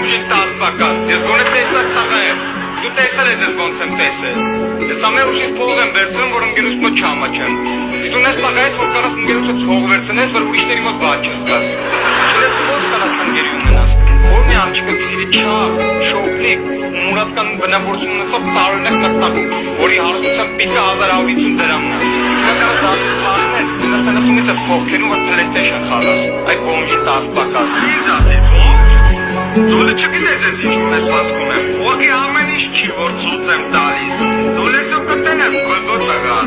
բոմժին 10 պակաս, ես գոնե տեսած տղա եմ, դու տեսել ես ես ոնց եմ տեսել, ես ամեն ուշից փող եմ վերցնում, որ ընկերուց մոտ չհամաչեմ, իսկ դու նես տղա ես, որ կանաս ընկերուցից հող վերցնես, որ ուրիշների մոտ բաց չես գաս, չես դու ոնց կանաս ընկերի ունենաս, որ մի աղջիկը քսիրի չաղ, շոպնիկ, մուրացկան բնավորություն ունեցող տարօրինակ մտնախում, որի հարստության պիտը 1050 դրամն է, իսկ նա կանաս դարձից պախնես, նստանստումից ես փող քենում, որ PlayStation խաղաս, այդ բոմժի 10 պակաս, ինձ ասի ո՞նց, դու չգիտես ես ինչ ունես վասկում եմ, ուղղակի ամեն ինչ չի, որ ցույց եմ տալիս, դու լեսով կտնես բգոց աղա։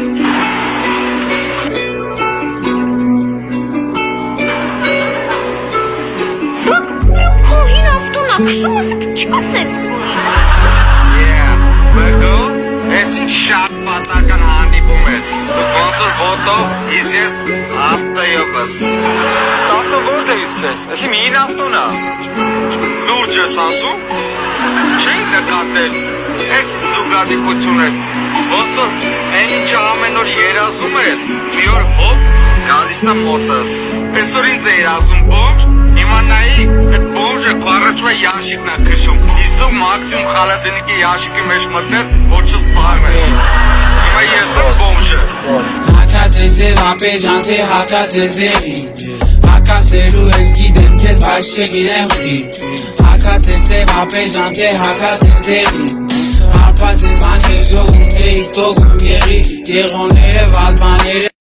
Քշում ասեք չասեց բգո, ես ինչ շատ պատական հանդիպում էր, դու ոնց որ ոտով, իս ես ավտոյոբս։ Սավտո որդ է իսպես, եսի մին ավտոն է, Լուրջ ես ասում, չէի նկատել, ես զուգադիպություն է, ոնց որ են ինչը ամեն օր երազում ես, մի օր հոպ, գալիս է մոտս, այսօր ինձ էիր ասում բոմժ, հիմա նայի, այդ բոմժը քո առաջվա յաշիկն է քշում, իսկ դու մաքսիմում խալաթենիկի յաշիկի մեջ մտնես, որ չսաղնես, հիմա ես եմ բոմժը։ Հակած ես և ապեջան թե հակած ես դեղին, հակած երու ես գիտեմ կեզ բայց չգիրեմ խի, հակած ես և ապեջան թե հակած ես դեղին, հարպած ես բան ես յոգում թե իք տոգում եղի, եղոները վալբաները